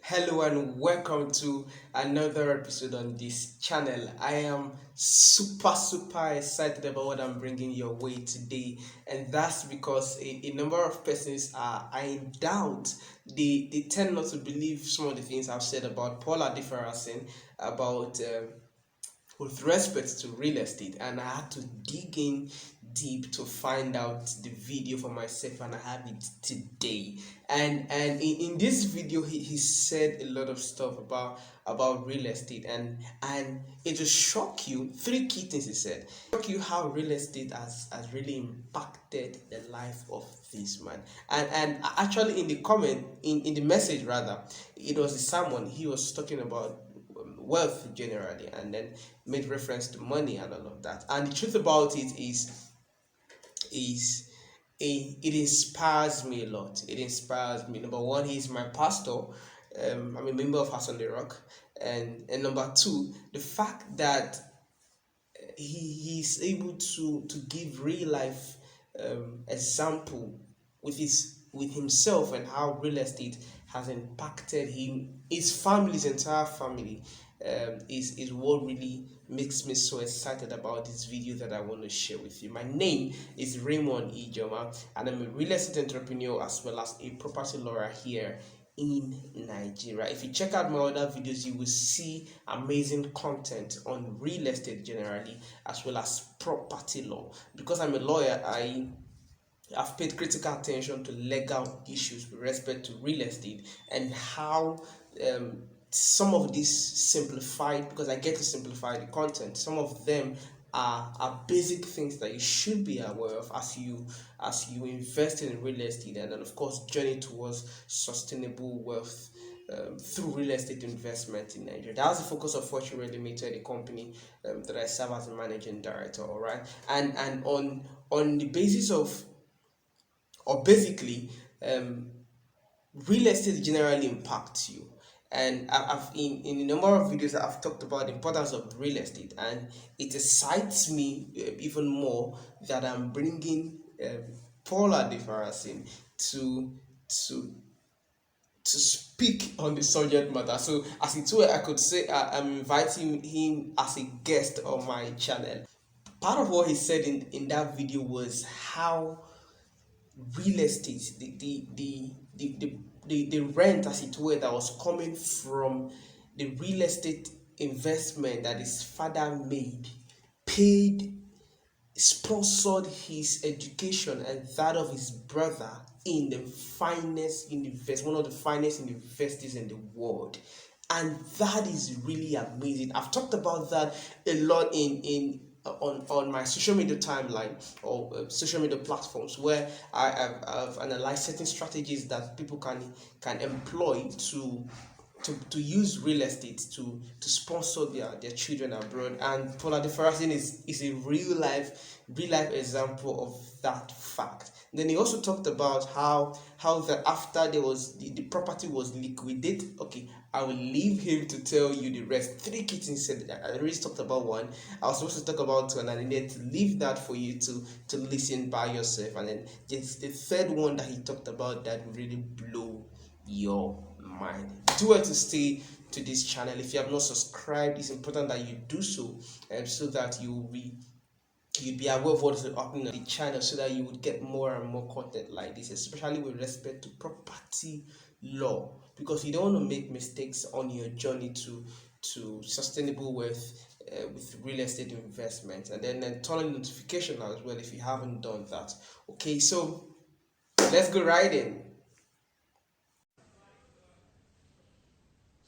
Hello and welcome to another episode on this channel. I am super excited about what I'm bringing your way today, and that's because a number of persons are in doubt. They tend not to believe some of the things I've said about Paul Adefarasin, about with respect to real estate, and I had to dig in deep to find out the video for myself, and I have it today. And in this video he said a lot of stuff about real estate, and it will shock you. Three key things he said shock you how real estate has really impacted the life of this man. And actually, in the comment, in the message rather, it was a sermon. He was talking about wealth generally, and then made reference to money and all of that. And the truth about it is it inspires me a lot. It inspires me. Number one, he's my pastor. I'm a member of House on the Rock, and number two, the fact that he's able to give real life example with himself, and how real estate has impacted him, his family, his entire family, is what really makes me so excited about this video that I want to share with you. My name is Raymond Ijeomah, and I'm a real estate entrepreneur as well as a property lawyer here in Nigeria. If you check out my other videos, you will see amazing content on real estate generally, as well as property law. Because I'm a lawyer, I've paid critical attention to legal issues with respect to real estate, and how some of these simplified, because I get to simplify the content. Some of them are basic things that you should be aware of as you invest in real estate, and then of course journey towards sustainable wealth through real estate investment in Nigeria. That's the focus of Fortreal Rei Ltd, a company that I serve as a managing director. All right, and on the basis of, or basically, real estate generally impacts you. And I've in a number of videos I've talked about the importance of real estate, and it excites me even more that I'm bringing Paul Adefarasin to to to speak on the subject matter. So as it were, I could say I'm inviting him as a guest on my channel. Part of what he said in that video was how real estate, the rent, as it were, that was coming from the real estate investment that his father made, paid, sponsored his education and that of his brother in the finest university, one of the finest universities in the world. And that is really amazing. I've talked about that a lot on my social media timeline, or social media platforms, where I've analyzed certain strategies that people can employ to use real estate to sponsor their children abroad. And Paula Adefarasin is a real life example of that fact. Then he also talked about how that after there was the property was liquidated. Okay, I will leave him to tell you the rest. Three key things said. I already talked about one. I was supposed to talk about two, and I needed to leave that for you to listen by yourself. And then it's the third one that he talked about that will really blow your mind. Do well to stay to this channel. If you have not subscribed, it's important that you do so, so that you'll be aware of what is happening on the channel, so that you would get more and more content like this, especially with respect to property law, because you don't want to make mistakes on your journey to sustainable wealth with real estate investment. And then turn on notification as well if you haven't done that. Okay, so let's go right in.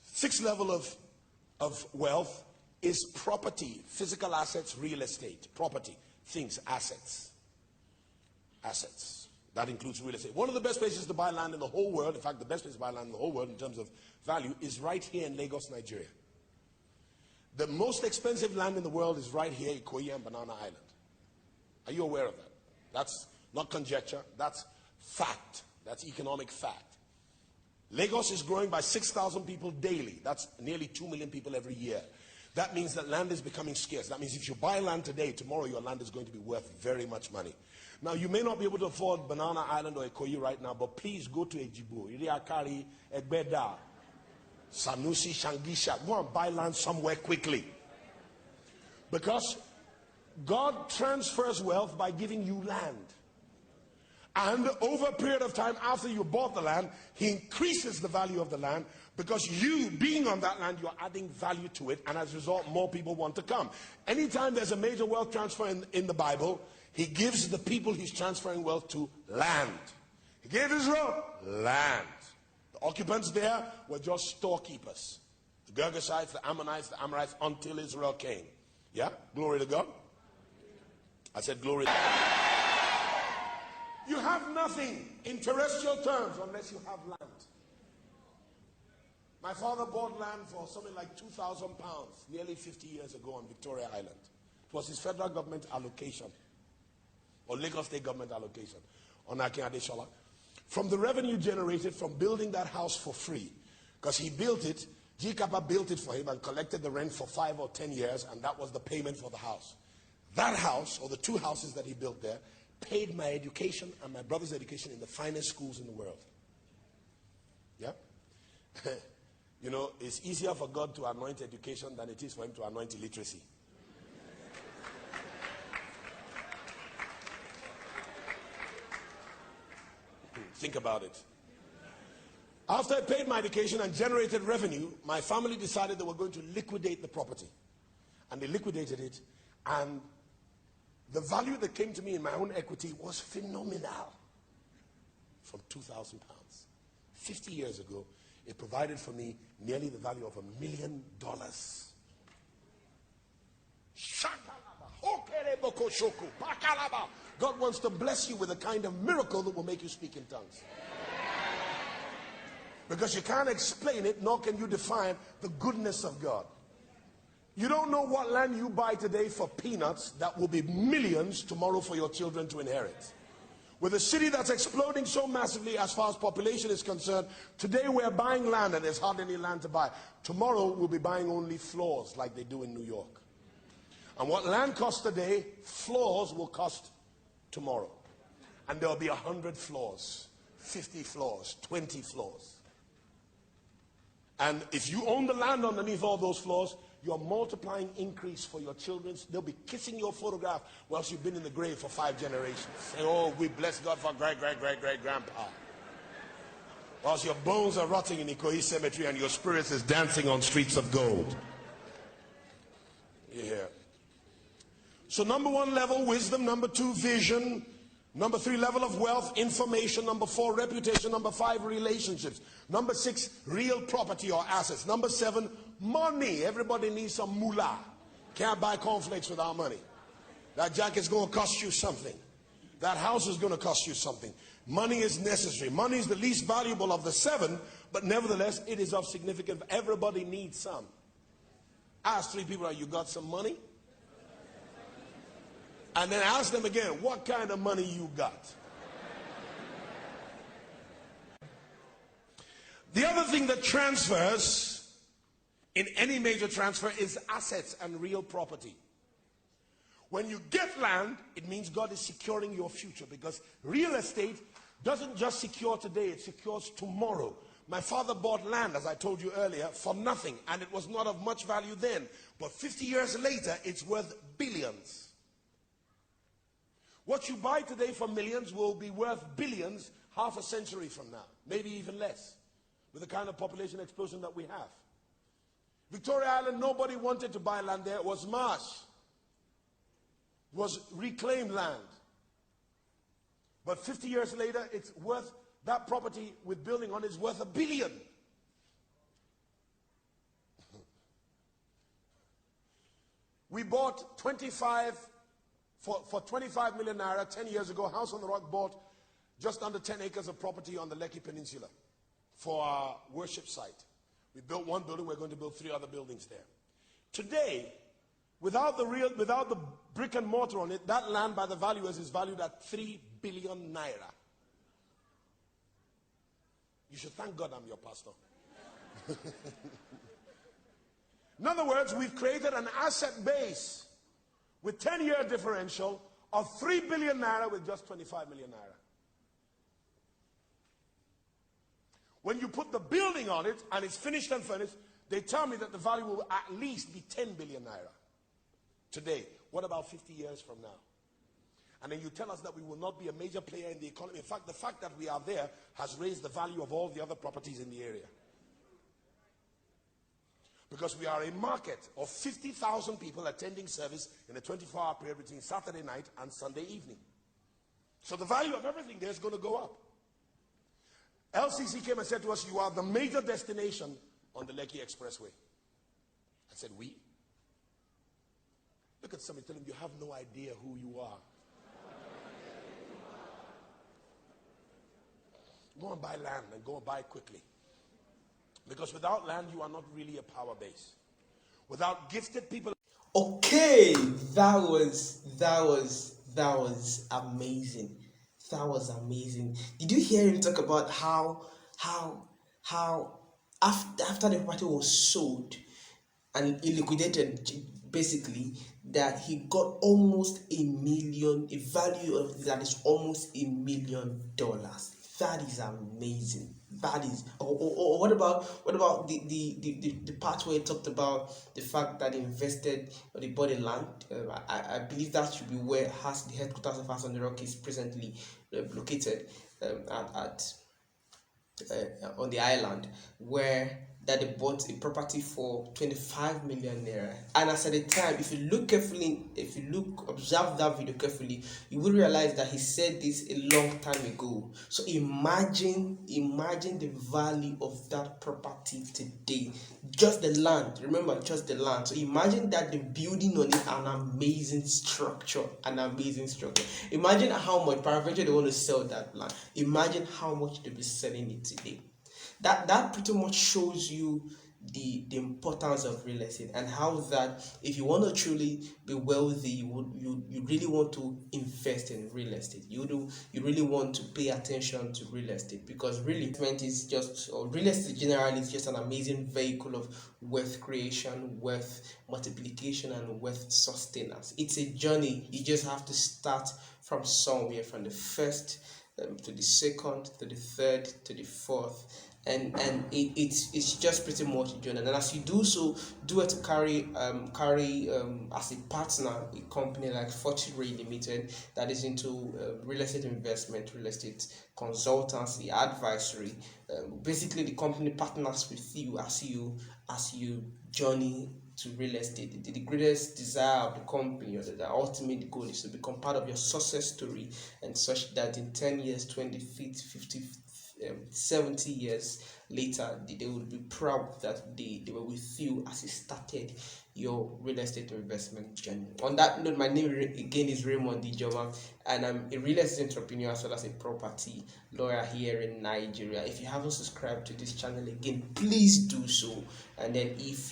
Sixth level of wealth is property, physical assets, real estate, property, things, assets. Assets. That includes real estate. One of the best places to buy land in the whole world, in fact, the best place to buy land in the whole world in terms of value, is right here in Lagos, Nigeria. The most expensive land in the world is right here, Ikoyi and Banana Island. Are you aware of that? That's not conjecture, that's fact. That's economic fact. Lagos is growing by 6,000 people daily. That's nearly 2 million people every year. That means that land is becoming scarce. That means if you buy land today, tomorrow your land is going to be worth very much money. Now, you may not be able to afford Banana Island or Ikoyi right now, but please go to Ejibo, Iriakari, Egbeda, Sanusi, Shangisha. Go and buy land somewhere quickly. Because God transfers wealth by giving you land. And over a period of time after you bought the land, he increases the value of the land, because you being on that land, you're adding value to it, and as a result, more people want to come. Anytime there's a major wealth transfer in the Bible, he gives the people he's transferring wealth to land. He gave Israel land. The occupants there were just storekeepers. The Girgashites, the Ammonites, the Amorites, until Israel came. Yeah? Glory to God. I said glory to God. You have nothing in terrestrial terms unless you have land. My father bought land for something like 2,000 pounds nearly 50 years ago on Victoria Island. It was his federal government allocation, or Lagos State government allocation, on Akin Adeshola. From the revenue generated from building that house for free, because he built it, G. Kappa built it for him and collected the rent for 5 or 10 years, and that was the payment for the house. That house, or the 2 houses that he built there, paid my education and my brother's education in the finest schools in the world. Yeah? You know, it's easier for God to anoint education than it is for him to anoint illiteracy. Think about it. After I paid my education and generated revenue, my family decided they were going to liquidate the property. And they liquidated it, and the value that came to me in my own equity was phenomenal. From 2,000 pounds. 50 years ago, it provided for me nearly the value of $1 million. God wants to bless you with a kind of miracle that will make you speak in tongues. Because you can't explain it, nor can you define the goodness of God. You don't know what land you buy today for peanuts that will be millions tomorrow for your children to inherit. With a city that's exploding so massively as far as population is concerned, today we're buying land and there's hardly any land to buy. Tomorrow we'll be buying only floors like they do in New York. And what land costs today, floors will cost tomorrow. And there'll be 100 floors, 50 floors, 20 floors. And if you own the land underneath all those floors, you're multiplying increase for your children. They'll be kissing your photograph whilst you've been in the grave for 5 generations. Saying, oh, we bless God for great-great-great-great-grandpa. Whilst your bones are rotting in Ikoyi Cemetery and your spirit is dancing on streets of gold. Yeah. So number 1, level, wisdom. Number 2, vision. Number 3, level of wealth, information. Number 4, reputation. Number 5, relationships. Number 6, real property or assets. Number 7, money. Everybody needs some moolah. Can't buy cornflakes without money. That jacket is going to cost you something. That house is going to cost you something. Money is necessary. Money is the least valuable of the 7, but nevertheless, it is of significance. Everybody needs some. Ask 3 people, you got some money? And then ask them again, what kind of money you got? The other thing that transfers in any major transfer is assets and real property. When you get land, it means God is securing your future, because real estate doesn't just secure today, it secures tomorrow. My father bought land, as I told you earlier, for nothing, and it was not of much value then. But 50 years later, it's worth billions. What you buy today for millions will be worth billions half a century from now, maybe even less, with the kind of population explosion that we have. Victoria Island, nobody wanted to buy land there. It was marsh. It was reclaimed land. But 50 years later, it's worth, that property with building on it is worth $1 billion. We bought 25 for 25 million naira 10 years ago. House on the Rock bought just under 10 acres of property on the Lekki Peninsula for our worship site. We built 1 building. We're going to build 3 other buildings there. Today, without the brick and mortar on it, that land by the valuers is valued at 3 billion naira. You should thank God I'm your pastor. In other words, we've created an asset base with 10-year differential of 3 billion naira with just 25 million naira. When you put the building on it and it's finished and furnished, they tell me that the value will at least be 10 billion naira. Today, what about 50 years from now? And then you tell us that we will not be a major player in the economy. In fact, the fact that we are there has raised the value of all the other properties in the area. Because we are a market of 50,000 people attending service in a 24-hour period between Saturday night and Sunday evening. So the value of everything there is going to go up. LCC came and said to us, you are the major destination on the Lekki Expressway. I said, we? Look at somebody, tell him, you have no idea who you are. Go and buy land and go and buy it quickly. Because without land, you are not really a power base. Without gifted people. Okay, that was amazing. That was amazing. Did you hear him talk about how after the property was sold and he liquidated, basically, that he got almost a value of that is almost $1 million. That is amazing. That is. Or what about the part where he talked about the fact that he invested or they bought a land? I believe that should be where the headquarters of Hassan Rock is presently located, at on the island, where that they bought a property for 25 million naira. And as at the time, if you observe that video carefully, you will realize that he said this a long time ago. So imagine the value of that property today. Just the land, remember, just the land. So imagine that the building on it, an amazing structure. Imagine how much, peradventure, they want to sell that land. Imagine how much they'll be selling it today. That pretty much shows you the importance of real estate, and how that if you want to truly be wealthy, you really want to invest in real estate. You really want to pay attention to real estate, because real estate generally is just an amazing vehicle of wealth creation, wealth multiplication, and wealth sustenance. It's a journey. You just have to start from somewhere, from the first to the second, to the third, to the fourth, and it's just pretty much a journey. And as you do so, do it to carry as a partner a company like Fortreal Rei Ltd that is into real estate investment, real estate consultancy, advisory. Basically, the company partners with you as you journey to real estate. The greatest desire of the company, or the ultimate goal, is to become part of your success story, and such that in 10 years, 20, 50, 70 years later, they will be proud that they were with you as you started your real estate investment journey. On that note, my name again is Raymond Ijeomah, and I'm a real estate entrepreneur as well as a property lawyer here in Nigeria. If you haven't subscribed to this channel, again, please do so. And then if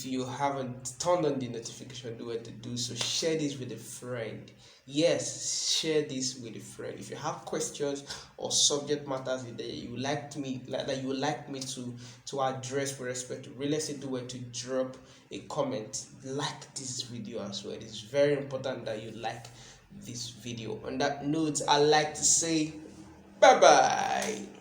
you haven't turned on the notification, do it to do so. Share this with a friend. Yes, share this with a friend. If you have questions or subject matters that you would like me to address with respect to real estate, do it to drop a comment. Like this video as well. It is very important that you like this video. On that note, I like to say bye bye.